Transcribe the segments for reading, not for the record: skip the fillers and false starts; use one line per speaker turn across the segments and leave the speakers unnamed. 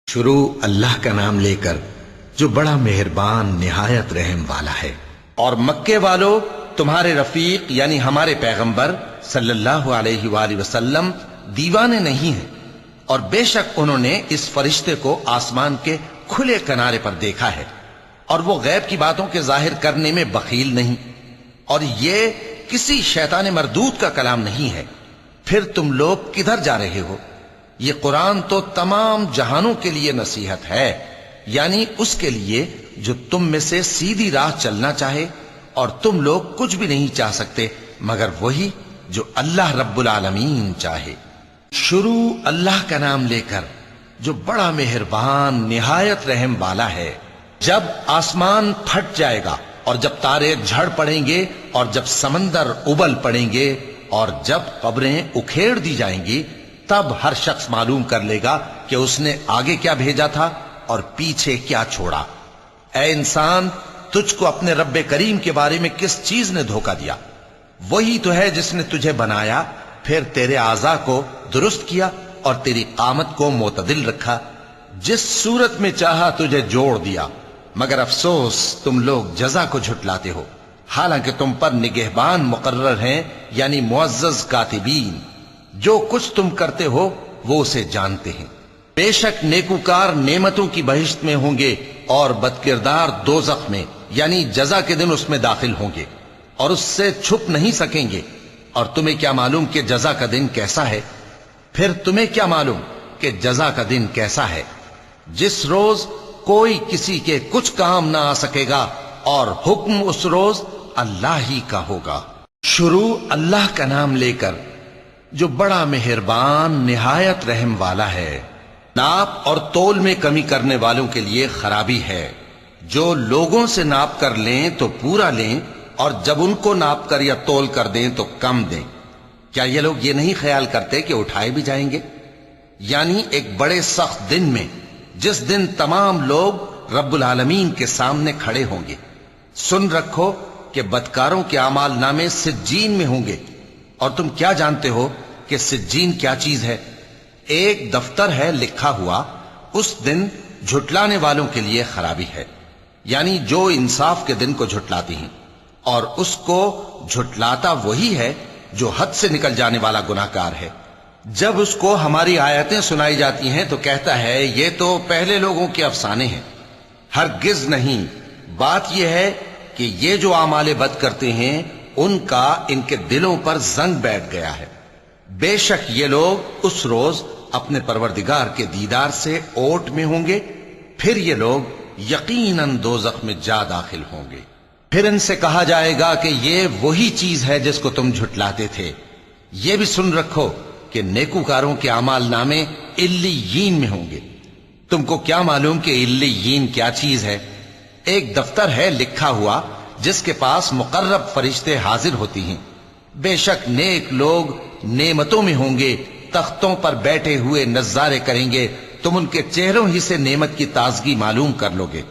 شروع اللہ کا نام لے کر جو بڑا مہربان نہایت رحم والا ہے۔
اور مکے والو تمہارے رفیق یعنی ہمارے پیغمبر صلی اللہ علیہ وآلہ وسلم دیوانے نہیں ہیں، اور بے شک انہوں نے اس فرشتے کو آسمان کے کھلے کنارے پر دیکھا ہے، اور وہ غیب کی باتوں کے ظاہر کرنے میں بخیل نہیں، اور یہ کسی شیطان مردود کا کلام نہیں ہے۔ پھر تم لوگ کدھر جا رہے ہو؟ یہ قرآن تو تمام جہانوں کے لیے نصیحت ہے، یعنی اس کے لیے جو تم میں سے سیدھی راہ چلنا چاہے، اور تم لوگ کچھ بھی نہیں چاہ سکتے مگر وہی جو اللہ رب العالمین چاہے۔
شروع اللہ کا نام لے کر جو بڑا مہربان نہایت رحم والا ہے۔
جب آسمان پھٹ جائے گا، اور جب تارے جھڑ پڑیں گے، اور جب سمندر ابل پڑیں گے، اور جب قبریں اکھیڑ دی جائیں گی، تب ہر شخص معلوم کر لے گا کہ اس نے آگے کیا بھیجا تھا اور پیچھے کیا چھوڑا۔ اے انسان، تجھ کو اپنے رب کریم کے بارے میں کس چیز نے دھوکہ دیا؟ وہی تو ہے جس نے تجھے بنایا، پھر تیرے اعضاء کو درست کیا اور تیری قامت کو معتدل رکھا، جس صورت میں چاہا تجھے جوڑ دیا، مگر افسوس تم لوگ جزا کو جھٹلاتے ہو، حالانکہ تم پر نگہبان مقرر ہیں، یعنی معزز کاتبین۔ جو کچھ تم کرتے ہو وہ اسے جانتے ہیں۔ بے شک نیکوکار نعمتوں کی بہشت میں ہوں گے، اور بدکردار دوزخ میں، یعنی جزا کے دن اس میں داخل ہوں گے، اور اس سے چھپ نہیں سکیں گے۔ اور تمہیں کیا معلوم کہ جزا کا دن کیسا ہے؟ پھر تمہیں کیا معلوم کہ جزا کا دن کیسا ہے؟ جس روز کوئی کسی کے کچھ کام نہ آ سکے گا، اور حکم اس روز اللہ ہی کا ہوگا۔
شروع اللہ کا نام لے کر جو بڑا مہربان نہایت رحم والا ہے۔
ناپ اور تول میں کمی کرنے والوں کے لیے خرابی ہے۔ جو لوگوں سے ناپ کر لیں تو پورا لیں، اور جب ان کو ناپ کر یا تول کر دیں تو کم دیں۔ کیا یہ لوگ یہ نہیں خیال کرتے کہ اٹھائے بھی جائیں گے؟ یعنی ایک بڑے سخت دن میں، جس دن تمام لوگ رب العالمین کے سامنے کھڑے ہوں گے۔ سن رکھو کہ بدکاروں کے اعمال نامے سجین میں ہوں گے، اور تم کیا جانتے ہو کہ سجین کیا چیز ہے؟ ایک دفتر ہے لکھا ہوا، اس دن جھٹلانے والوں کے لیے خرابی ہے، یعنی جو انصاف کے دن کو جھٹلاتی ہیں، اور اس کو جھٹلاتا وہی ہے جو حد سے نکل جانے والا گناہگار ہے۔ جب اس کو ہماری آیتیں سنائی جاتی ہیں تو کہتا ہے یہ تو پہلے لوگوں کے افسانے ہیں۔ ہرگز نہیں، بات یہ ہے کہ یہ جو اعمال بد کرتے ہیں ان کا ان کے دلوں پر زنگ بیٹھ گیا ہے۔ بے شک یہ لوگ اس روز اپنے پروردگار کے دیدار سے اوٹ میں ہوں گے، پھر یہ لوگ یقیناً دوزخ میں جا داخل ہوں گے۔ پھر ان سے کہا جائے گا کہ یہ وہی چیز ہے جس کو تم جھٹلاتے تھے۔ یہ بھی سن رکھو کہ نیکوکاروں کے اعمال نامے علیین میں ہوں گے۔ تم کو کیا معلوم کہ علیین کیا چیز ہے؟ ایک دفتر ہے لکھا ہوا جس کے پاس مقرب فرشتے حاضر ہوتی ہیں۔ بے شک نیک لوگ نعمتوں میں ہوں گے، تختوں پر بیٹھے ہوئے نظارے کریں گے، تم ان کے چہروں ہی سے نعمت کی تازگی معلوم کر لو گے۔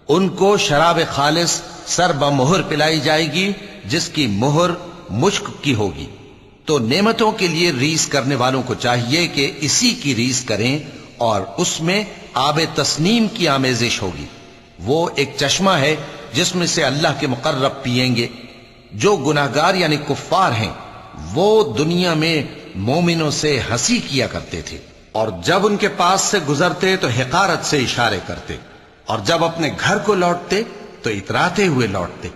ان کو شراب خالص سر بمہر پلائی جائے گی، جس کی مہر مشک کی ہوگی۔ تو نعمتوں کے لیے ریس کرنے والوں کو چاہیے کہ اسی کی ریس کریں، اور اس میں آب تسنیم کی آمیزش ہوگی۔ وہ ایک چشمہ ہے جس میں سے اللہ کے مقرب پیئیں گے۔ جو گناہگار یعنی کفار ہیں وہ دنیا میں مومنوں سے ہنسی کیا کرتے تھے، اور جب ان کے پاس سے گزرتے تو حقارت سے اشارے کرتے، اور جب اپنے گھر کو لوٹتے تو اتراتے ہوئے لوٹتے،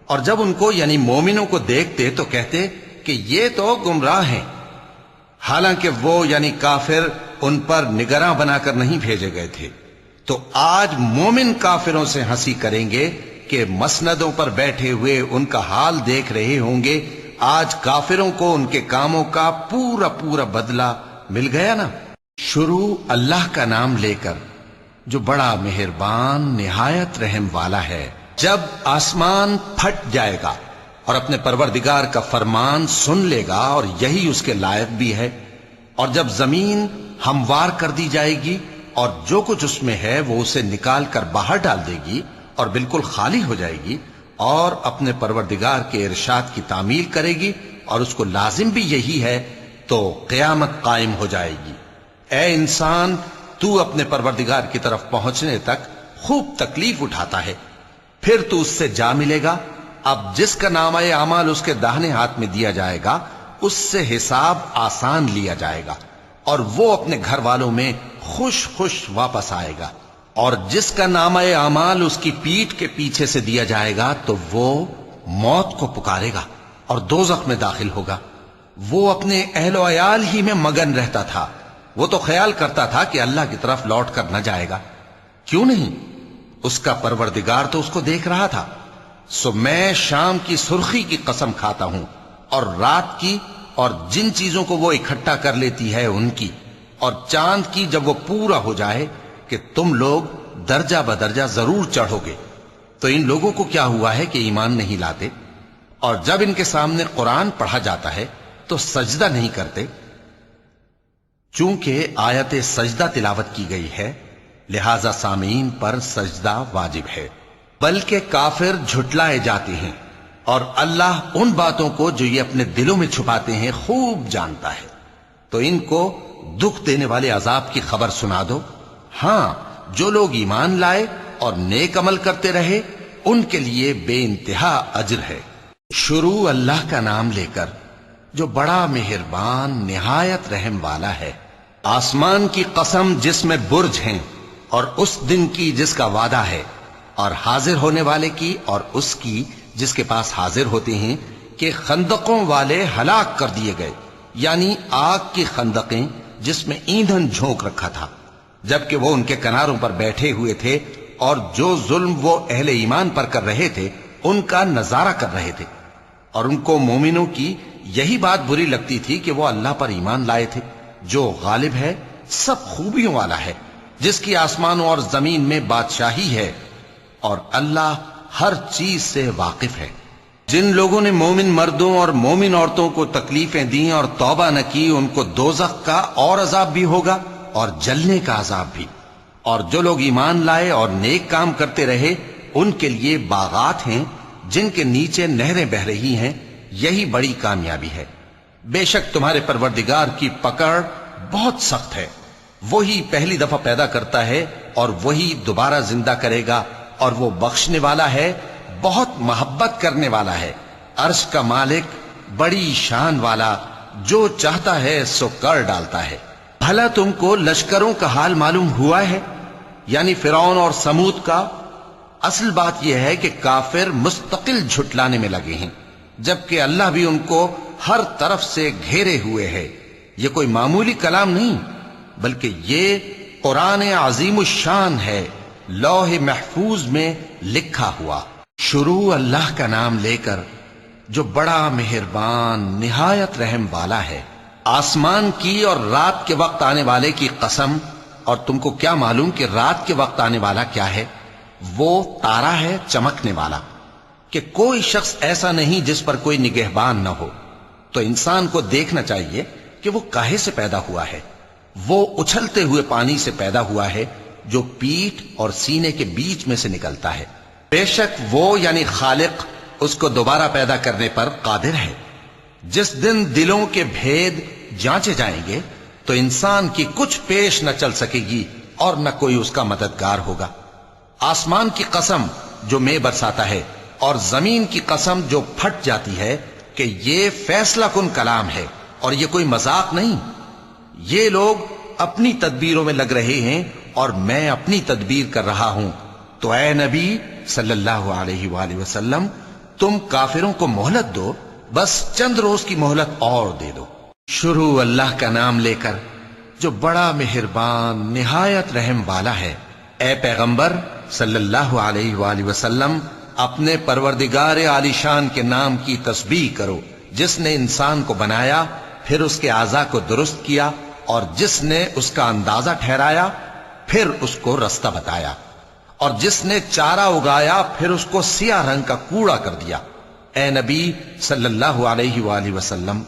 اور جب ان کو یعنی مومنوں کو دیکھتے تو کہتے کہ یہ تو گمراہ ہیں، حالانکہ وہ یعنی کافر ان پر نگراں بنا کر نہیں بھیجے گئے تھے۔ تو آج مومن کافروں سے ہنسی کریں گے کہ مسندوں پر بیٹھے ہوئے ان کا حال دیکھ رہے ہوں گے۔ آج کافروں کو ان کے کاموں کا پورا پورا بدلہ مل گیا نا۔
شروع اللہ کا نام لے کر جو بڑا مہربان نہایت رحم والا ہے۔
جب آسمان پھٹ جائے گا اور اپنے پروردگار کا فرمان سن لے گا، اور یہی اس کے لائق بھی ہے، اور جب زمین ہموار کر دی جائے گی اور جو کچھ اس میں ہے وہ اسے نکال کر باہر ڈال دے گی اور بالکل خالی ہو جائے گی، اور اپنے پروردگار کے ارشاد کی تعمیل کرے گی، اور اس کو لازم بھی یہی ہے، تو قیامت قائم ہو جائے گی۔ اے انسان، تو اپنے پروردگار کی طرف پہنچنے تک خوب تکلیف اٹھاتا ہے، پھر تو اس سے جا ملے گا۔ اب جس کا نامہ اعمال اس کے داہنے ہاتھ میں دیا جائے گا اس سے حساب آسان لیا جائے گا اور وہ اپنے گھر والوں میں خوش خوش واپس آئے گا، اور جس کا نامہ اعمال اس کی پیٹھ کے پیچھے سے دیا جائے گا تو وہ موت کو پکارے گا اور دوزخ میں داخل ہوگا۔ وہ اپنے اہل و عیال ہی میں مگن رہتا تھا، وہ تو خیال کرتا تھا کہ اللہ کی طرف لوٹ کر نہ جائے گا، کیوں نہیں؟ اس کا پروردگار تو اس کو دیکھ رہا تھا۔ سو میں شام کی سرخی کی قسم کھاتا ہوں، اور رات کی، اور جن چیزوں کو وہ اکٹھا کر لیتی ہے ان کی، اور چاند کی جب وہ پورا ہو جائے، کہ تم لوگ درجہ بدرجہ ضرور چڑھو گے۔ تو ان لوگوں کو کیا ہوا ہے کہ ایمان نہیں لاتے، اور جب ان کے سامنے قرآن پڑھا جاتا ہے تو سجدہ نہیں کرتے؟ چونکہ آیت سجدہ تلاوت کی گئی ہے لہذا سامعین پر سجدہ واجب ہے، بلکہ کافر جھٹلائے جاتے ہیں، اور اللہ ان باتوں کو جو یہ اپنے دلوں میں چھپاتے ہیں خوب جانتا ہے۔ تو ان کو دکھ دینے والے عذاب کی خبر سنا دو۔ ہاں، جو لوگ ایمان لائے اور نیک عمل کرتے رہے ان کے لیے بے انتہا اجر ہے۔ شروع اللہ کا نام لے کر جو بڑا مہربان نہایت رحم والا ہے۔ آسمان کی قسم جس میں برج ہیں، اور اس دن کی جس کا وعدہ ہے، اور حاضر ہونے والے کی اور اس کی جس کے پاس حاضر ہوتے ہیں، کہ خندقوں والے ہلاک کر دیے گئے، یعنی آگ کی خندقیں جس میں ایندھن جھونک رکھا تھا، جبکہ وہ ان کے کناروں پر بیٹھے ہوئے تھے، اور جو ظلم وہ اہل ایمان پر کر رہے تھے ان کا نظارہ کر رہے تھے، اور ان کو مومنوں کی یہی بات بری لگتی تھی کہ وہ اللہ پر ایمان لائے تھے جو غالب ہے، سب خوبیوں والا ہے، جس کی آسمانوں اور زمین میں بادشاہی ہے، اور اللہ ہر چیز سے واقف ہے۔ جن لوگوں نے مومن مردوں اور مومن عورتوں کو تکلیفیں دیں اور توبہ نہ کی، ان کو دوزخ کا اور عذاب بھی ہوگا اور جلنے کا عذاب بھی، اور جو لوگ ایمان لائے اور نیک کام کرتے رہے ان کے لیے باغات ہیں جن کے نیچے نہریں بہ رہی ہیں، یہی بڑی کامیابی ہے۔ بے شک تمہارے پروردگار کی پکڑ بہت سخت ہے، وہی پہلی دفعہ پیدا کرتا ہے اور وہی دوبارہ زندہ کرے گا، اور وہ بخشنے والا ہے، بہت محبت کرنے والا ہے، عرش کا مالک، بڑی شان والا، جو چاہتا ہے سو کر ڈالتا ہے۔ بھلا تم کو لشکروں کا حال معلوم ہوا ہے، یعنی فرعون اور سمود کا؟ اصل بات یہ ہے کہ کافر مستقل جھٹلانے میں لگے ہیں، جبکہ اللہ بھی ان کو ہر طرف سے گھیرے ہوئے ہے۔ یہ کوئی معمولی کلام نہیں، بلکہ یہ قرآن عظیم الشان ہے، لوح محفوظ میں لکھا ہوا۔ شروع اللہ کا نام لے کر جو بڑا مہربان نہایت رحم والا ہے۔ آسمان کی اور رات کے وقت آنے والے کی قسم، اور تم کو کیا معلوم کہ رات کے وقت آنے والا کیا ہے؟ وہ تارا ہے چمکنے والا، کہ کوئی شخص ایسا نہیں جس پر کوئی نگہبان نہ ہو۔ تو انسان کو دیکھنا چاہیے کہ وہ کاہے سے پیدا ہوا ہے۔ وہ اچھلتے ہوئے پانی سے پیدا ہوا ہے جو پیٹھ اور سینے کے بیچ میں سے نکلتا ہے۔ بے شک وہ یعنی خالق اس کو دوبارہ پیدا کرنے پر قادر ہے۔ جس دن دلوں کے بھید جانچے جائیں گے تو انسان کی کچھ پیش نہ چل سکے گی اور نہ کوئی اس کا مددگار ہوگا۔ آسمان کی قسم جو مے برساتا ہے، اور زمین کی قسم جو پھٹ جاتی ہے، کہ یہ فیصلہ کن کلام ہے اور یہ کوئی مذاق نہیں۔ یہ لوگ اپنی تدبیروں میں لگ رہے ہیں اور میں اپنی تدبیر کر رہا ہوں۔ تو اے نبی صلی اللہ علیہ وآلہ وسلم، تم کافروں کو مہلت دو، بس چند روز کی مہلت اور دے دو۔ شروع اللہ کا نام لے کر جو بڑا مہربان نہایت رحم والا ہے۔ اے پیغمبر صلی اللہ علیہ وآلہ وسلم، اپنے پروردگار عالی شان کے نام کی تسبیح کرو، جس نے انسان کو بنایا، پھر اس کے اعضاء کو درست کیا، اور جس نے اس کا اندازہ ٹھہرایا، پھر اس کو رستہ بتایا، اور جس نے چارہ اگایا، پھر اس کو سیاہ رنگ کا کوڑا کر دیا۔ اے نبی صلی اللہ علیہ وآلہ وسلم،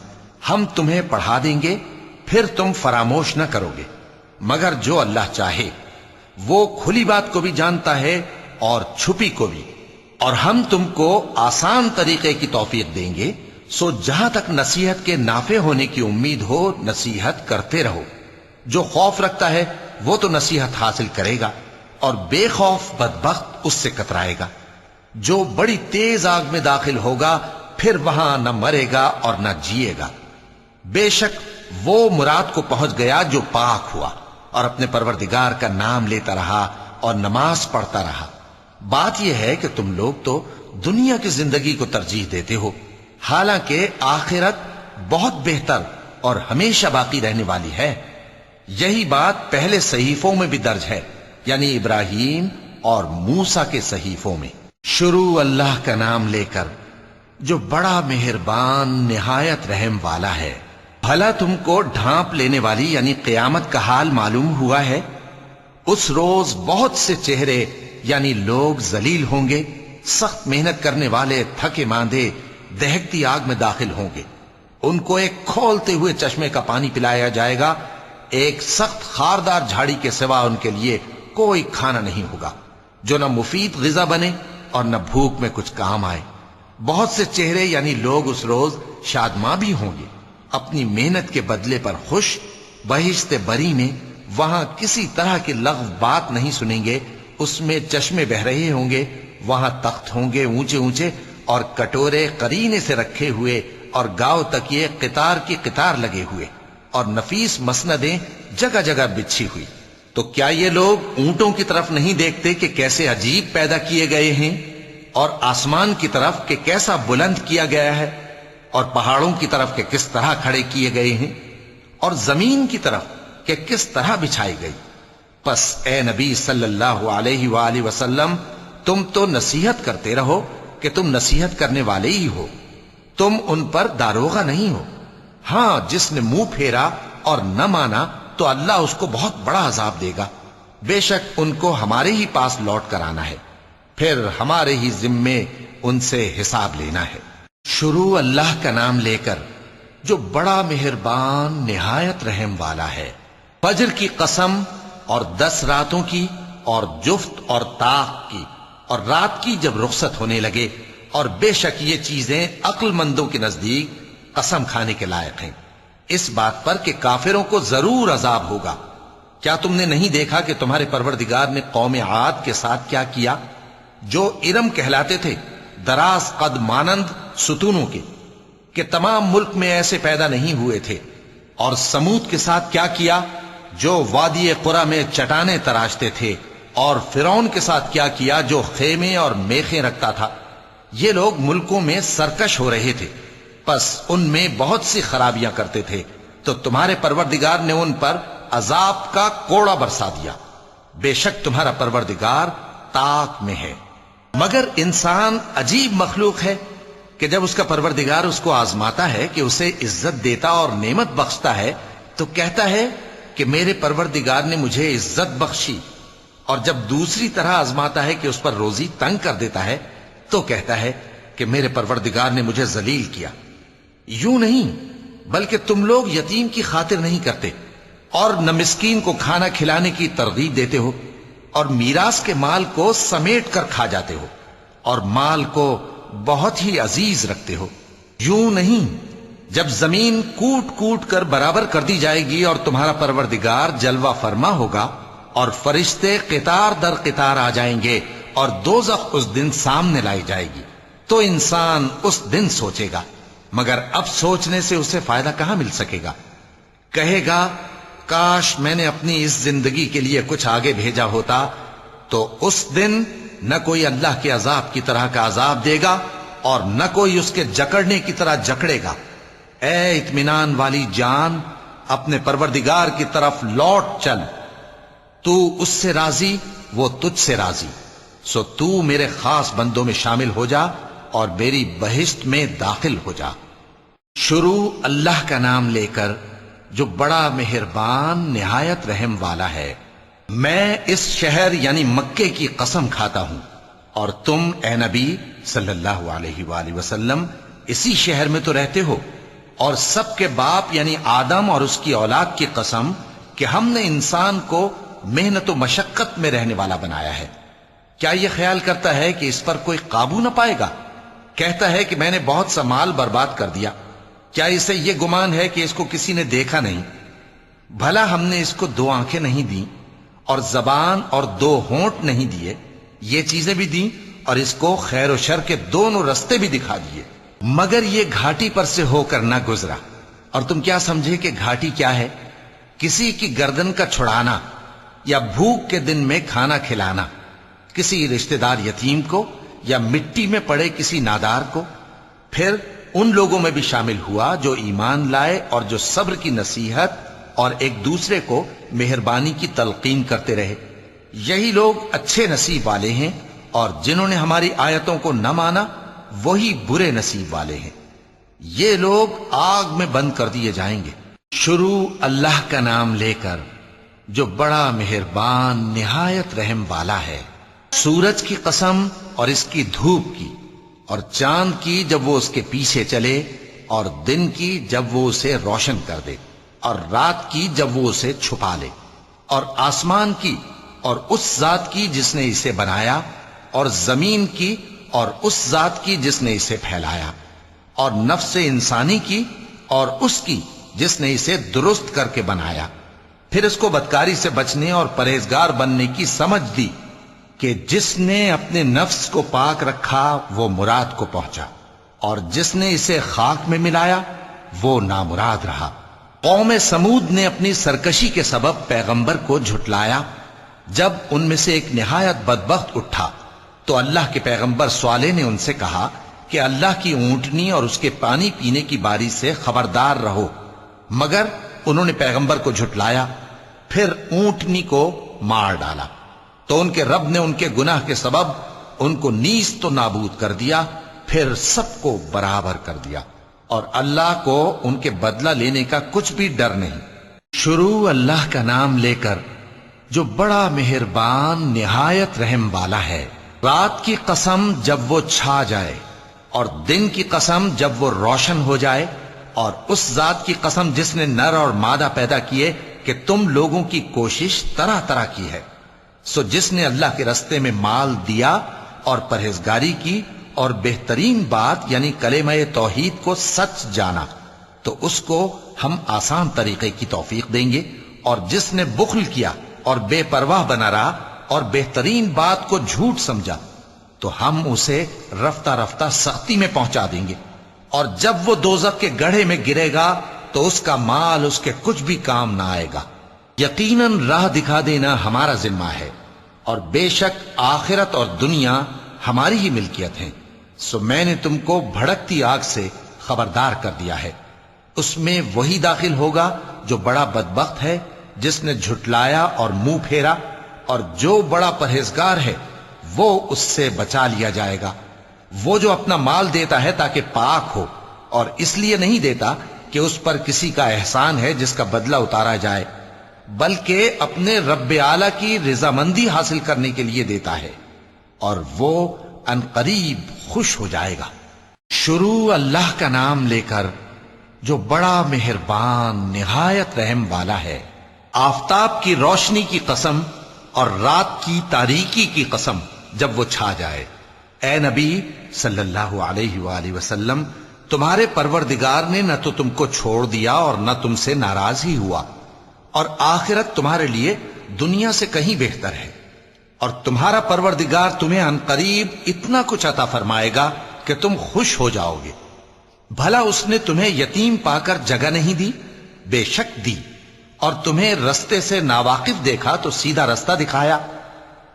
ہم تمہیں پڑھا دیں گے، پھر تم فراموش نہ کرو گے، مگر جو اللہ چاہے۔ وہ کھلی بات کو بھی جانتا ہے اور چھپی کو بھی، اور ہم تم کو آسان طریقے کی توفیق دیں گے، سو جہاں تک نصیحت کے نافع ہونے کی امید ہو نصیحت کرتے رہو۔ جو خوف رکھتا ہے
وہ تو نصیحت حاصل کرے گا، اور بے خوف بدبخت اس سے کترائے گا۔ جو بڑی تیز آگ میں داخل ہوگا پھر وہاں نہ مرے گا اور نہ جیے گا۔ بے شک وہ مراد کو پہنچ گیا جو پاک ہوا اور اپنے پروردگار کا نام لیتا رہا اور نماز پڑھتا رہا۔ بات یہ ہے کہ تم لوگ تو دنیا کی زندگی کو ترجیح دیتے ہو، حالانکہ آخرت بہت بہتر اور ہمیشہ باقی رہنے والی ہے۔ یہی بات پہلے صحیفوں میں بھی درج ہے، یعنی ابراہیم اور موسیٰ کے صحیفوں میں۔ شروع اللہ کا نام لے کر جو بڑا مہربان نہایت رحم والا ہے۔ بھلا تم کو ڈھانپ لینے والی یعنی قیامت کا حال معلوم ہوا ہے؟ اس روز بہت سے چہرے یعنی لوگ ذلیل ہوں گے، سخت محنت کرنے والے تھکے ماندے دہکتی آگ میں داخل ہوں گے۔ ان کو ایک کھولتے ہوئے چشمے کا پانی پلایا جائے گا، ایک سخت خاردار جھاڑی کے سوا ان کے لیے کوئی کھانا نہیں ہوگا جو نہ مفید غذا بنے اور نہ بھوک میں کچھ کام آئے۔ بہت سے چہرے یعنی لوگ اس روز شادماں بھی ہوں گے، اپنی محنت کے بدلے پر خوش، بہشت بری میں وہاں کسی طرح کی لغو بات نہیں سنیں گے۔ اس میں چشمے بہ رہے ہوں گے، وہاں تخت ہوں گے اونچے اونچے اور کٹورے قرینے سے رکھے ہوئے، اور گاؤ تکیے قطار کی قطار لگے ہوئے، اور نفیس مسندیں جگہ جگہ بچھی ہوئی۔ تو کیا یہ لوگ اونٹوں کی طرف نہیں دیکھتے کہ کیسے عجیب پیدا کیے گئے ہیں، اور آسمان کی طرف کہ کیسا بلند کیا گیا ہے، اور پہاڑوں کی طرف کہ کس طرح کھڑے کیے گئے ہیں، اور زمین کی طرف کہ کس طرح بچھائی گئی؟ پس اے نبی صلی اللہ علیہ وآلہ وسلم، تم تو نصیحت کرتے رہو کہ تم نصیحت کرنے والے ہی ہو، تم ان پر داروغہ نہیں ہو۔ ہاں، جس نے منہ پھیرا اور نہ مانا تو اللہ اس کو بہت بڑا عذاب دے گا۔ بے شک ان کو ہمارے ہی پاس لوٹ کر آنا ہے، پھر ہمارے ہی ذمے ان سے حساب لینا ہے۔ شروع اللہ کا نام لے کر جو بڑا مہربان نہایت رحم والا ہے۔ فجر کی قسم اور 10 راتوں کی اور جفت اور طاق کی اور رات کی جب رخصت ہونے لگے، اور بے شک یہ چیزیں عقل مندوں کے نزدیک قسم کھانے کے لائق ہیں، اس بات پر کہ کافروں کو ضرور عذاب ہوگا۔ کیا تم نے نہیں دیکھا کہ تمہارے پروردگار نے قوم عاد کے ساتھ کیا کیا، جو ارم کہلاتے تھے، دراز قد مانند ستونوں کے، کہ تمام ملک میں ایسے پیدا نہیں ہوئے تھے؟ اور سمود کے ساتھ کیا کیا، جو وادی قرا میں چٹانیں تراشتے تھے؟ اور فرعون کے ساتھ کیا کیا، جو خیمے اور میخیں رکھتا تھا؟ یہ لوگ ملکوں میں سرکش ہو رہے تھے، پس ان میں بہت سی خرابیاں کرتے تھے، تو تمہارے پروردگار نے ان پر عذاب کا کوڑا برسا دیا۔ بے شک تمہارا پروردگار طاق میں ہے۔ مگر انسان عجیب مخلوق ہے کہ جب اس کا پروردگار اس کو آزماتا ہے کہ اسے عزت دیتا اور نعمت بخشتا ہے تو کہتا ہے کہ میرے پروردگار نے مجھے عزت بخشی، اور جب دوسری طرح آزماتا ہے کہ اس پر روزی تنگ کر دیتا ہے تو کہتا ہے کہ میرے پروردگار نے مجھے ذلیل کیا۔ یوں نہیں، بلکہ تم لوگ یتیم کی خاطر نہیں کرتے، اور نہ مسکین کو کھانا کھلانے کی ترغیب دیتے ہو، اور میراث کے مال کو سمیٹ کر کھا جاتے ہو، اور مال کو بہت ہی عزیز رکھتے ہو۔ یوں نہیں، جب زمین کوٹ کوٹ کر برابر کر دی جائے گی اور تمہارا پروردگار جلوہ فرما ہوگا، اور فرشتے قطار در قطار آ جائیں گے، اور دوزخ اس دن سامنے لائی جائے گی، تو انسان اس دن سوچے گا، مگر اب سوچنے سے اسے فائدہ کہاں مل سکے گا؟ کہے گا کاش میں نے اپنی اس زندگی کے لیے کچھ آگے بھیجا ہوتا، تو اس دن نہ کوئی اللہ کے عذاب کی طرح کا عذاب دے گا اور نہ کوئی اس کے جکڑنے کی طرح جکڑے گا۔ اے اطمینان والی جان، اپنے پروردگار کی طرف لوٹ چل، تو اس سے راضی، وہ تجھ سے راضی، سو تو میرے خاص بندوں میں شامل ہو جا اور میری بہشت میں داخل ہو جا۔ شروع اللہ کا نام لے کر جو بڑا مہربان نہایت رحم والا ہے۔ میں اس شہر یعنی مکے کی قسم کھاتا ہوں، اور تم اے نبی صلی اللہ علیہ وآلہ وسلم اسی شہر میں تو رہتے ہو، اور سب کے باپ یعنی آدم اور اس کی اولاد کی قسم کہ ہم نے انسان کو محنت و مشقت میں رہنے والا بنایا ہے۔ کیا یہ خیال کرتا ہے کہ اس پر کوئی قابو نہ پائے گا؟ کہتا ہے کہ میں نے بہت سا مال برباد کر دیا، کیا اسے یہ گمان ہے کہ اس کو کسی نے دیکھا نہیں؟ بھلا ہم نے اس کو 2 آنکھیں نہیں دیں، اور زبان اور 2 ہونٹ نہیں دیے، یہ چیزیں بھی دیں، اور اس کو خیر و شر کے دونوں رستے بھی دکھا دیے، مگر یہ گھاٹی پر سے ہو کر نہ گزرا۔ اور تم کیا سمجھے کہ گھاٹی کیا ہے؟ کسی کی گردن کا چھڑانا، یا بھوک کے دن میں کھانا کھلانا، کسی رشتہ دار یتیم کو، یا مٹی میں پڑے کسی نادار کو۔ پھر ان لوگوں میں بھی شامل ہوا جو ایمان لائے اور جو صبر کی نصیحت اور ایک دوسرے کو مہربانی کی تلقین کرتے رہے، یہی لوگ اچھے نصیب والے ہیں، اور جنہوں نے ہماری آیتوں کو نہ مانا وہی برے نصیب والے ہیں، یہ لوگ آگ میں بند کر دیے جائیں گے۔ شروع اللہ کا نام لے کر جو بڑا مہربان نہایت رحم والا ہے۔ سورج کی قسم اور اس کی دھوپ کی، اور چاند کی جب وہ اس کے پیچھے چلے، اور دن کی جب وہ اسے روشن کر دے، اور رات کی جب وہ اسے چھپا لے، اور آسمان کی اور اس ذات کی جس نے اسے بنایا، اور زمین کی اور اس ذات کی جس نے اسے پھیلایا، اور نفس انسانی کی اور اس کی جس نے اسے درست کر کے بنایا۔ پھر اس کو بدکاری سے بچنے اور پرہیزگار بننے کی سمجھ دی کہ جس نے اپنے نفس کو پاک رکھا وہ مراد کو پہنچا، اور جس نے اسے خاک میں ملایا وہ نامراد رہا۔ قوم سمود نے اپنی سرکشی کے سبب پیغمبر کو جھٹلایا۔ جب ان میں سے ایک نہایت بدبخت اٹھا تو اللہ کے پیغمبر صالح نے ان سے کہا کہ اللہ کی اونٹنی اور اس کے پانی پینے کی باری سے خبردار رہو، مگر انہوں نے پیغمبر کو جھٹلایا، پھر اونٹنی کو مار ڈالا، تو ان کے رب نے ان کے گناہ کے سبب ان کو نیست و نابود کر دیا، پھر سب کو برابر کر دیا، اور اللہ کو ان کے بدلہ لینے کا کچھ بھی ڈر نہیں۔ شروع اللہ کا نام لے کر جو بڑا مہربان نہایت رحم والا ہے۔ رات کی قسم جب وہ چھا جائے، اور دن کی قسم جب وہ روشن ہو جائے، اور اس ذات کی قسم جس نے نر اور مادہ پیدا کیے کہ تم لوگوں کی کوشش طرح طرح کی ہے۔ سو جس نے اللہ کے رستے میں مال دیا اور پرہیزگاری کی اور بہترین بات یعنی کلمہ توحید کو سچ جانا، تو اس کو ہم آسان طریقے کی توفیق دیں گے، اور جس نے بخل کیا اور بے پرواہ بنا رہا اور بہترین بات کو جھوٹ سمجھا، تو ہم اسے رفتہ رفتہ سختی میں پہنچا دیں گے، اور جب وہ دوزخ کے گڑھے میں گرے گا تو اس کا مال اس کے کچھ بھی کام نہ آئے گا۔ یقیناً راہ دکھا دینا ہمارا ذمہ ہے، اور بے شک آخرت اور دنیا ہماری ہی ملکیت ہیں، سو میں نے تم کو بھڑکتی آگ سے خبردار کر دیا ہے، اس میں وہی داخل ہوگا جو بڑا بدبخت ہے، جس نے جھٹلایا اور منہ پھیرا، اور جو بڑا پرہیزگار ہے وہ اس سے بچا لیا جائے گا۔ وہ جو اپنا مال دیتا ہے تاکہ پاک ہو، اور اس لیے نہیں دیتا کہ اس پر کسی کا احسان ہے جس کا بدلہ اتارا جائے، بلکہ اپنے رب اعلیٰ کی رضامندی حاصل کرنے کے لیے دیتا ہے، اور وہ ان قریب خوش ہو جائے گا۔ شروع اللہ کا نام لے کر جو بڑا مہربان نہایت رحم والا ہے۔ آفتاب کی روشنی کی قسم اور رات کی تاریکی کی قسم جب وہ چھا جائے۔ اے نبی صلی اللہ علیہ وآلہ وسلم، تمہارے پروردگار نے نہ تو تم کو چھوڑ دیا اور نہ تم سے ناراض ہی ہوا، اور آخرت تمہارے لیے دنیا سے کہیں بہتر ہے، اور تمہارا پروردگار تمہیں عن قریب اتنا کچھ عطا فرمائے گا کہ تم خوش ہو جاؤ گے۔ بھلا اس نے تمہیں یتیم پا کر جگہ نہیں دی؟ بے شک دی، اور تمہیں رستے سے ناواقف دیکھا تو سیدھا رستہ دکھایا،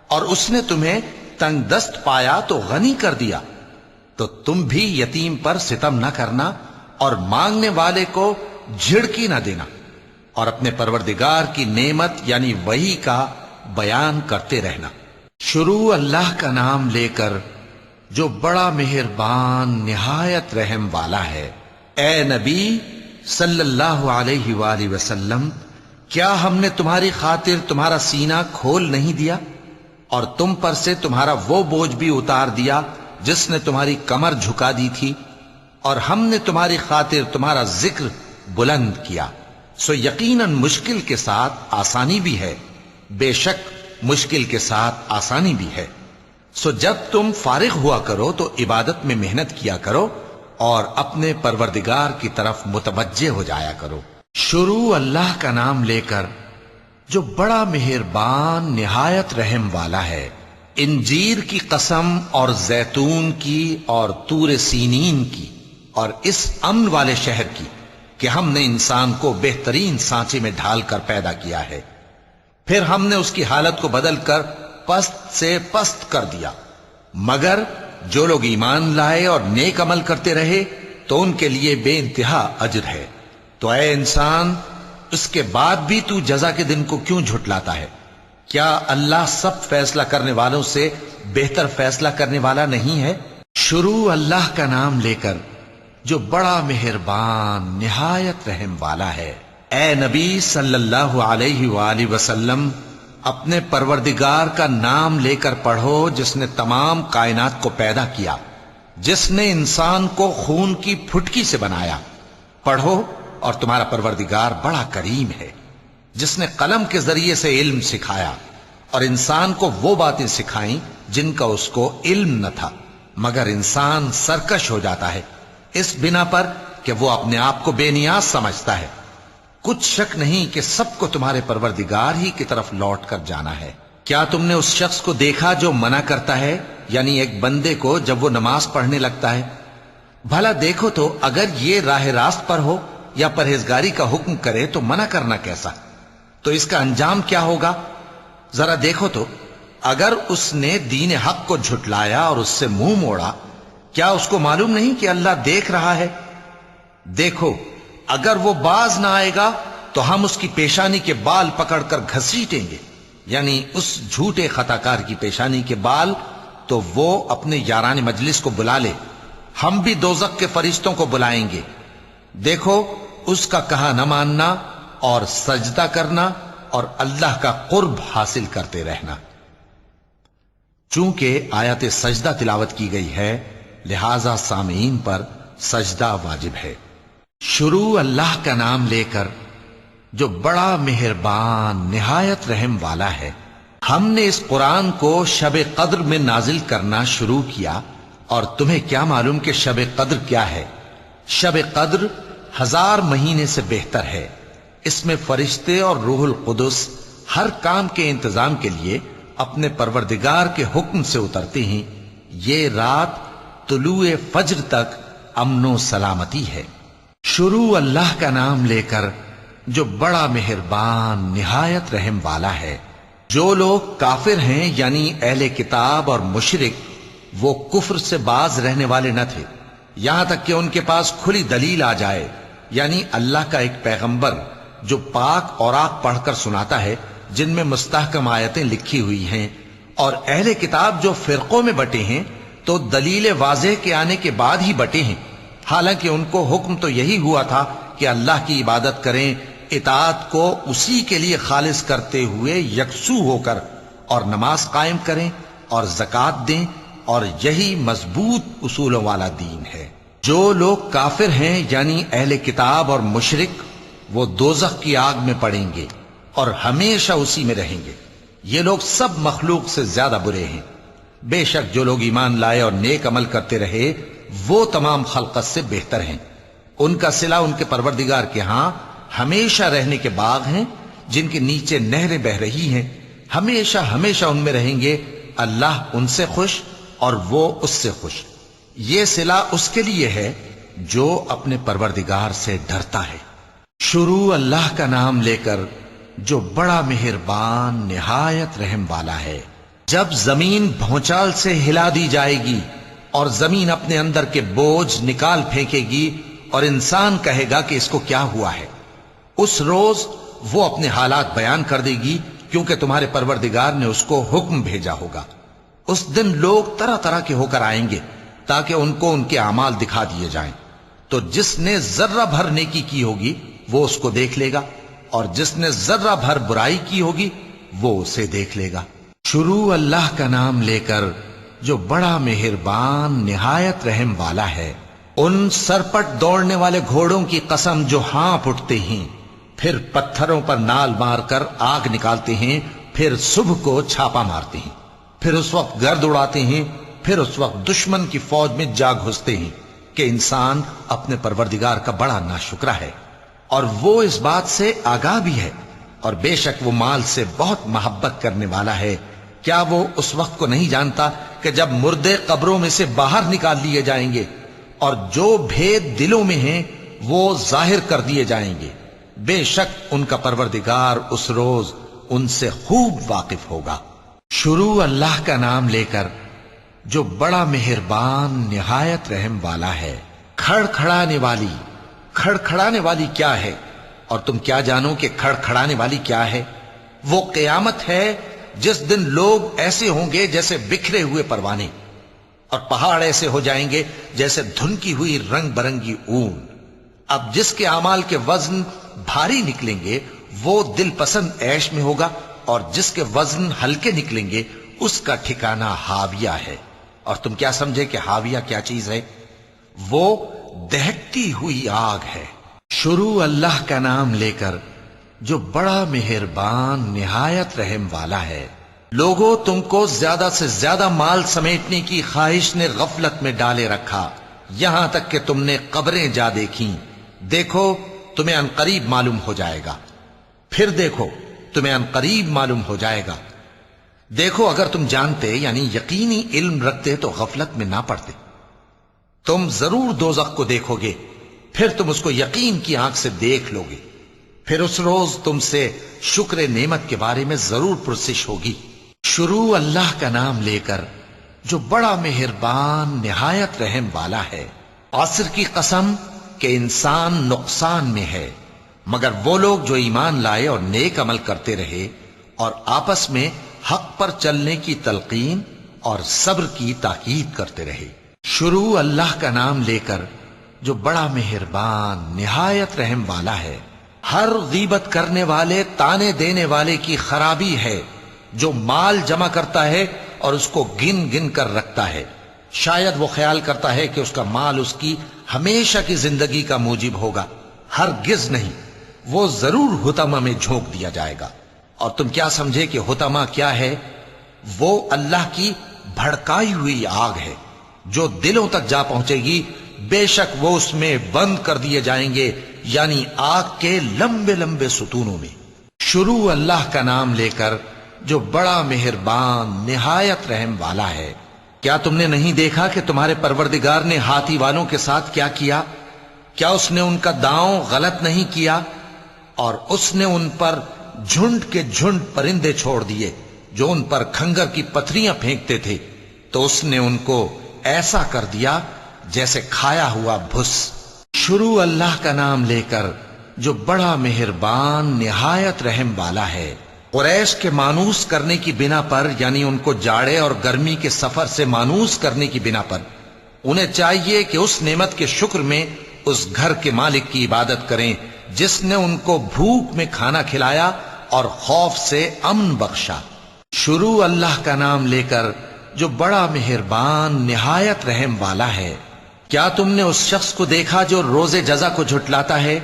اور اس نے تمہیں تنگ دست پایا تو غنی کر دیا۔ تو تم بھی یتیم پر ستم نہ کرنا، اور مانگنے والے کو جھڑکی نہ دینا، اور اپنے پروردگار کی نعمت یعنی وحی کا بیان کرتے رہنا۔ شروع اللہ کا نام لے کر جو بڑا مہربان نہایت رحم والا ہے۔ اے نبی صلی اللہ علیہ وآلہ وسلم، کیا ہم نے تمہاری خاطر تمہارا سینہ کھول نہیں دیا، اور تم پر سے تمہارا وہ بوجھ بھی اتار دیا جس نے تمہاری کمر جھکا دی تھی، اور ہم نے تمہاری خاطر تمہارا ذکر بلند کیا۔ سو یقیناً مشکل کے ساتھ آسانی بھی ہے، بے شک مشکل کے ساتھ آسانی بھی ہے۔ سو جب تم فارغ ہوا کرو تو عبادت میں محنت کیا کرو، اور اپنے پروردگار کی طرف متوجہ ہو جایا کرو۔ شروع اللہ کا نام لے کر جو بڑا مہربان نہایت رحم والا ہے۔ انجیر کی قسم اور زیتون کی اور طور سینین کی اور اس امن والے شہر کی کہ ہم نے انسان کو بہترین سانچے میں ڈھال کر پیدا کیا ہے، پھر ہم نے اس کی حالت کو بدل کر پست سے پست کر دیا، مگر جو لوگ ایمان لائے اور نیک عمل کرتے رہے تو ان کے لیے بے انتہا اجر ہے۔ تو اے انسان، اس کے بعد بھی تو جزا کے دن کو کیوں جھٹلاتا ہے؟ کیا اللہ سب فیصلہ کرنے والوں سے بہتر فیصلہ کرنے والا نہیں ہے؟ شروع اللہ کا نام لے کر جو بڑا مہربان نہایت رحم والا ہے۔ اے نبی صلی اللہ علیہ وآلہ وسلم، اپنے پروردگار کا نام لے کر پڑھو جس نے تمام کائنات کو پیدا کیا، جس نے انسان کو خون کی پھٹکی سے بنایا۔ پڑھو اور تمہارا پروردگار بڑا کریم ہے، جس نے قلم کے ذریعے سے علم سکھایا اور انسان کو وہ باتیں سکھائیں جن کا اس کو علم نہ تھا، مگر انسان سرکش ہو جاتا ہے اس بنا پر کہ وہ اپنے آپ کو بے نیاز سمجھتا ہے۔ کچھ شک نہیں کہ سب کو تمہارے پروردگار ہی کی طرف لوٹ کر جانا ہے۔ کیا تم نے اس شخص کو دیکھا جو منع کرتا ہے، یعنی ایک بندے کو جب وہ نماز پڑھنے لگتا ہے؟ بھلا دیکھو تو اگر یہ راہ راست پر ہو یا پرہیزگاری کا حکم کرے تو منع کرنا کیسا؟ تو اس کا انجام کیا ہوگا؟ ذرا دیکھو تو اگر اس نے دین حق کو جھٹلایا اور اس سے منہ موڑا، کیا اس کو معلوم نہیں کہ اللہ دیکھ رہا ہے؟ دیکھو اگر وہ باز نہ آئے گا تو ہم اس کی پیشانی کے بال پکڑ کر گھسیٹیں گے، یعنی اس جھوٹے خطا کار کی پیشانی کے بال، تو وہ اپنے یاران مجلس کو بلا لے، ہم بھی دوزخ کے فرشتوں کو بلائیں گے۔ دیکھو اس کا کہا نہ ماننا اور سجدہ کرنا اور اللہ کا قرب حاصل کرتے رہنا۔ چونکہ آیت سجدہ تلاوت کی گئی ہے لہذا سامعین پر سجدہ واجب ہے۔ شروع اللہ کا نام لے کر جو بڑا مہربان نہایت رحم والا ہے۔ ہم نے اس قرآن کو شب قدر میں نازل کرنا شروع کیا، اور تمہیں کیا معلوم کہ شب قدر کیا ہے؟ شب قدر 1000 مہینے سے بہتر ہے۔ اس میں فرشتے اور روح القدس ہر کام کے انتظام کے لیے اپنے پروردگار کے حکم سے اترتے ہیں۔ یہ رات طلوع فجر تک امن و سلامتی ہے۔ شروع اللہ کا نام لے کر جو بڑا مہربان نہایت رحم والا ہے۔ جو لوگ کافر ہیں یعنی اہل کتاب اور مشرک، وہ کفر سے باز رہنے والے نہ تھے یہاں تک کہ ان کے پاس کھلی دلیل آ جائے، یعنی اللہ کا ایک پیغمبر جو پاک اوراق پڑھ کر سناتا ہے جن میں مستحکم آیتیں لکھی ہوئی ہیں، اور اہل کتاب جو فرقوں میں بٹے ہیں تو دلیل واضح کے آنے کے بعد ہی بٹے ہیں، حالانکہ ان کو حکم تو یہی ہوا تھا کہ اللہ کی عبادت کریں، اطاعت کو اسی کے لیے خالص کرتے ہوئے یکسو ہو کر، اور نماز قائم کریں اور زکوٰۃ دیں، اور یہی مضبوط اصولوں والا دین ہے۔ جو لوگ کافر ہیں یعنی اہل کتاب اور مشرک، وہ دوزخ کی آگ میں پڑیں گے اور ہمیشہ اسی میں رہیں گے۔ یہ لوگ سب مخلوق سے زیادہ برے ہیں۔ بے شک جو لوگ ایمان لائے اور نیک عمل کرتے رہے وہ تمام خلقت سے بہتر ہیں۔ ان کا صلہ ان کے پروردگار کے ہاں ہمیشہ رہنے کے باغ ہیں جن کے نیچے نہریں بہ رہی ہیں، ہمیشہ ہمیشہ ان میں رہیں گے۔ اللہ ان سے خوش اور وہ اس سے خوش۔ یہ صلہ اس کے لیے ہے جو اپنے پروردگار سے ڈرتا ہے۔ شروع اللہ کا نام لے کر جو بڑا مہربان نہایت رحم والا ہے۔ جب زمین بھونچال سے ہلا دی جائے گی اور زمین اپنے اندر کے بوجھ نکال پھینکے گی اور انسان کہے گا کہ اس کو کیا ہوا ہے، اس روز وہ اپنے حالات بیان کر دے گی، کیونکہ تمہارے پروردگار نے اس کو حکم بھیجا ہوگا۔ اس دن لوگ طرح طرح کے ہو کر آئیں گے تاکہ ان کو ان کے اعمال دکھا دیے جائیں، تو جس نے ذرہ بھر نیکی کی ہوگی وہ اس کو دیکھ لے گا، اور جس نے ذرہ بھر برائی کی ہوگی وہ اسے دیکھ لے گا۔ شروع اللہ کا نام لے کر جو بڑا مہربان نہایت رحم والا ہے۔ ان سرپٹ دوڑنے والے گھوڑوں کی قسم جو ہانپ اٹھتے ہیں، پھر پتھروں پر نال مار کر آگ نکالتے ہیں، پھر صبح کو چھاپا مارتے ہیں، پھر اس وقت گرد اڑاتے ہیں، پھر اس وقت دشمن کی فوج میں جا گھستے ہیں کہ انسان اپنے پروردگار کا بڑا ناشکرا ہے، اور وہ اس بات سے آگاہ بھی ہے اور بے شک وہ مال سے بہت محبت کرنے والا ہے۔ کیا وہ اس وقت کو نہیں جانتا کہ جب مردے قبروں میں سے باہر نکال لیے جائیں گے اور جو بھید دلوں میں ہیں وہ ظاہر کر دیے جائیں گے، بے شک ان کا پروردگار اس روز ان سے خوب واقف ہوگا۔ شروع اللہ کا نام لے کر جو بڑا مہربان نہایت رحم والا ہے۔ کھڑکھڑانے والی، کھڑکھڑانے والی کیا ہے؟ اور تم کیا جانو کہ کھڑکھڑانے والی کیا ہے؟ وہ قیامت ہے جس دن لوگ ایسے ہوں گے جیسے بکھرے ہوئے پروانے، اور پہاڑ ایسے ہو جائیں گے جیسے دھنکی ہوئی رنگ برنگی اون۔ اب جس کے اعمال کے وزن بھاری نکلیں گے وہ دل پسند عیش میں ہوگا، اور جس کے وزن ہلکے نکلیں گے اس کا ٹھکانہ ہاویہ ہے۔ اور تم کیا سمجھے کہ ہاویہ کیا چیز ہے؟ وہ دہکتی ہوئی آگ ہے۔ شروع اللہ کا نام لے کر جو بڑا مہربان نہایت رحم والا ہے۔ لوگوں، تم کو زیادہ سے زیادہ مال سمیٹنے کی خواہش نے غفلت میں ڈالے رکھا، یہاں تک کہ تم نے قبریں جا دیکھیں۔ دیکھو تمہیں عنقریب معلوم ہو جائے گا، پھر دیکھو تمہیں عنقریب معلوم ہو جائے گا۔ دیکھو اگر تم جانتے یعنی یقینی علم رکھتے تو غفلت میں نہ پڑتے۔ تم ضرور دوزخ کو دیکھو گے، پھر تم اس کو یقین کی آنکھ سے دیکھ لو گے، پھر اس روز تم سے شکر نعمت کے بارے میں ضرور پرسش ہوگی۔ شروع اللہ کا نام لے کر جو بڑا مہربان نہایت رحم والا ہے۔ عصر کی قسم کہ انسان نقصان میں ہے مگر وہ لوگ جو ایمان لائے اور نیک عمل کرتے رہے اور آپس میں حق پر چلنے کی تلقین اور صبر کی تاکید کرتے رہے۔ شروع اللہ کا نام لے کر جو بڑا مہربان نہایت رحم والا ہے۔ ہر غیبت کرنے والے تانے دینے والے کی خرابی ہے جو مال جمع کرتا ہے اور اس کو گن گن کر رکھتا ہے، شاید وہ خیال کرتا ہے کہ اس کا مال اس کی ہمیشہ کی زندگی کا موجب ہوگا، ہرگز نہیں، وہ ضرور حطمہ میں جھونک دیا جائے گا۔ اور تم کیا سمجھے کہ حطمہ کیا ہے؟ وہ اللہ کی بھڑکائی ہوئی آگ ہے جو دلوں تک جا پہنچے گی، بے شک وہ اس میں بند کر دیے جائیں گے، یعنی آگ کے لمبے لمبے ستونوں میں۔ شروع اللہ کا نام لے کر جو بڑا مہربان نہایت رحم والا ہے۔ کیا تم نے نہیں دیکھا کہ تمہارے پروردگار نے ہاتھی والوں کے ساتھ کیا کیا؟ کیا اس نے ان کا داؤں غلط نہیں کیا؟ اور اس نے ان پر جھنڈ کے جھنڈ پرندے چھوڑ دیے جو ان پر کھنگر کی پتھریاں پھینکتے تھے، تو اس نے ان کو ایسا کر دیا جیسے کھایا ہوا بھس۔ شروع اللہ کا نام لے کر جو بڑا مہربان نہایت رحم والا ہے۔ قریش کے مانوس کرنے کی بنا پر، یعنی ان کو جاڑے اور گرمی کے سفر سے مانوس کرنے کی بنا پر، انہیں چاہیے کہ اس نعمت کے شکر میں اس گھر کے مالک کی عبادت کریں جس نے ان کو بھوک میں کھانا کھلایا اور خوف سے امن بخشا۔ شروع اللہ کا نام لے کر جو بڑا مہربان نہایت رحم والا ہے۔ کیا تم نے اس شخص کو دیکھا جو روز جزا کو جھٹلاتا ہے؟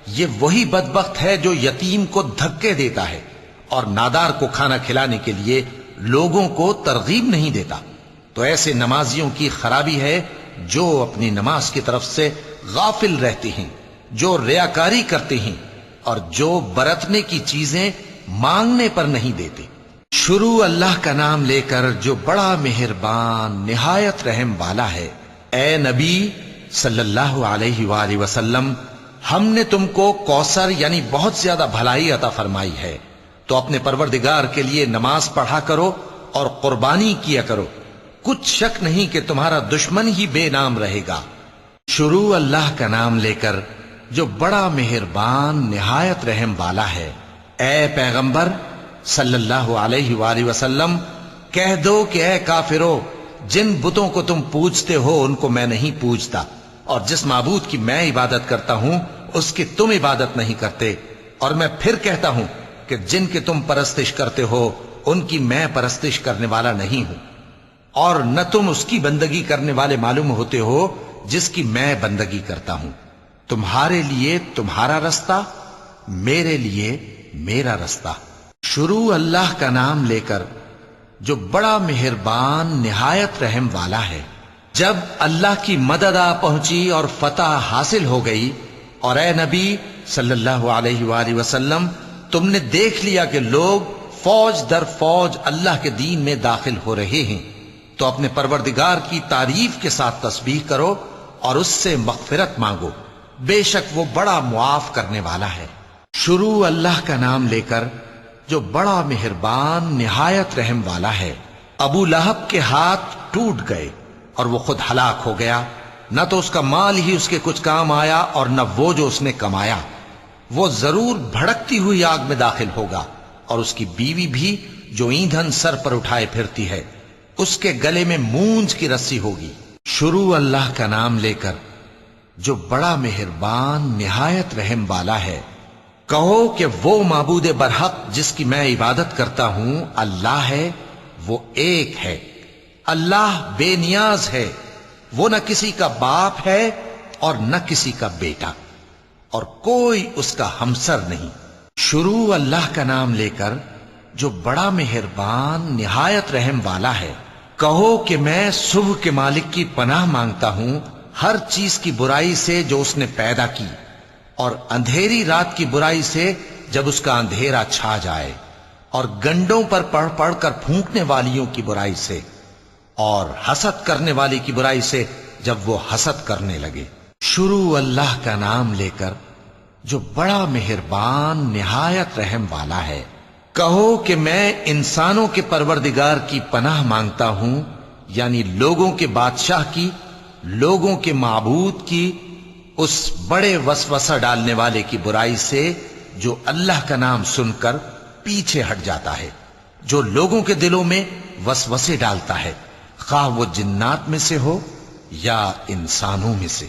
یہ وہی بدبخت ہے جو یتیم کو دھکے دیتا ہے اور نادار کو کھانا کھلانے کے لیے لوگوں کو ترغیب نہیں دیتا۔ تو ایسے نمازیوں کی خرابی ہے جو اپنی نماز کی طرف سے غافل رہتے ہیں، جو ریاکاری کرتے ہیں اور جو برتنے کی چیزیں مانگنے پر نہیں دیتے۔ شروع اللہ کا نام لے کر جو بڑا مہربان نہایت رحم والا ہے۔ اے نبی صلی اللہ علیہ وآلہ وسلم، ہم نے تم کو کوثر یعنی بہت زیادہ بھلائی عطا فرمائی ہے، تو اپنے پروردگار کے لیے نماز پڑھا کرو اور قربانی کیا کرو، کچھ شک نہیں کہ تمہارا دشمن ہی بے نام رہے گا۔ شروع اللہ کا نام لے کر جو بڑا مہربان نہایت رحم والا ہے۔ اے پیغمبر صلی اللہ علیہ وآلہ وسلم، کہہ دو کہ اے کافرو، جن بتوں کو تم پوجتے ہو ان کو میں نہیں پوجتا، اور جس معبود کی میں عبادت کرتا ہوں اس کی تم عبادت نہیں کرتے، اور میں پھر کہتا ہوں کہ جن کی تم پرستش کرتے ہو ان کی میں پرستش کرنے والا نہیں ہوں، اور نہ تم اس کی بندگی کرنے والے معلوم ہوتے ہو جس کی میں بندگی کرتا ہوں۔ تمہارے لیے تمہارا رستہ، میرے لیے میرا رستہ۔ شروع اللہ کا نام لے کر جو بڑا مہربان نہایت رحم والا ہے۔ جب اللہ کی مدد آ پہنچی اور فتح حاصل ہو گئی، اور اے نبی صلی اللہ علیہ وآلہ وسلم تم نے دیکھ لیا کہ لوگ فوج در فوج اللہ کے دین میں داخل ہو رہے ہیں، تو اپنے پروردگار کی تعریف کے ساتھ تسبیح کرو اور اس سے مغفرت مانگو، بے شک وہ بڑا معاف کرنے والا ہے۔ شروع اللہ کا نام لے کر جو بڑا مہربان نہایت رحم والا ہے۔ ابو لہب کے ہاتھ ٹوٹ گئے اور وہ خود ہلاک ہو گیا، نہ تو اس کا مال ہی اس کے کچھ کام آیا اور نہ وہ جو اس نے کمایا۔ وہ ضرور بھڑکتی ہوئی آگ میں داخل ہوگا، اور اس کی بیوی بھی جو ایندھن سر پر اٹھائے پھرتی ہے، اس کے گلے میں مونج کی رسی ہوگی۔ شروع اللہ کا نام لے کر جو بڑا مہربان نہایت رحم والا ہے۔ کہو کہ وہ معبود برحق جس کی میں عبادت کرتا ہوں اللہ ہے، وہ ایک ہے۔ اللہ بے نیاز ہے، وہ نہ کسی کا باپ ہے اور نہ کسی کا بیٹا، اور کوئی اس کا ہمسر نہیں۔ شروع اللہ کا نام لے کر جو بڑا مہربان نہایت رحم والا ہے۔ کہو کہ میں صبح کے مالک کی پناہ مانگتا ہوں ہر چیز کی برائی سے جو اس نے پیدا کی، اور اندھیری رات کی برائی سے جب اس کا اندھیرا چھا جائے، اور گنڈوں پر پڑھ پڑھ کر پھونکنے والیوں کی برائی سے، اور حسد کرنے والی کی برائی سے جب وہ حسد کرنے لگے۔ شروع اللہ کا نام لے کر جو بڑا مہربان نہایت رحم والا ہے۔ کہو کہ میں انسانوں کے پروردگار کی پناہ مانگتا ہوں، یعنی لوگوں کے بادشاہ کی، لوگوں کے معبود کی، اس بڑے وسوسہ ڈالنے والے کی برائی سے جو اللہ کا نام سن کر پیچھے ہٹ جاتا ہے، جو لوگوں کے دلوں میں وسوسے ڈالتا ہے، خواہ وہ جنات میں سے ہو یا انسانوں میں سے۔